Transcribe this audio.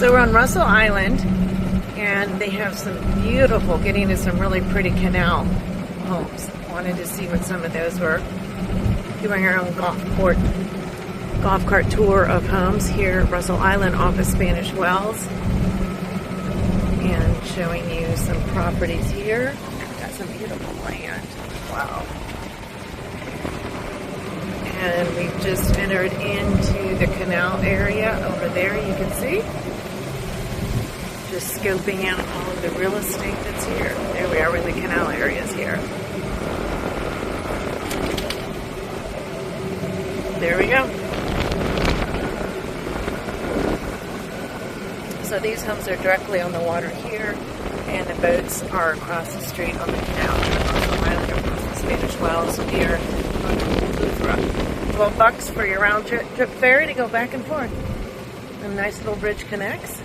So we're on Russell Island, and they have some beautiful, getting to some really pretty canal homes. Wanted to see what some of those were. Doing our own golf cart tour of homes here at Russell Island off of Spanish Wells. And showing you some properties here. Got some beautiful land. Wow. And we've just entered into the canal area over there, you can see. Just scoping out all of the real estate that's here. There we are in the canal areas here. There we go. So these homes are directly on the water here, and the boats are across the street on the canal. Across the Spanish Wells here. $12 for your round trip ferry to go back and forth. A nice little bridge connects.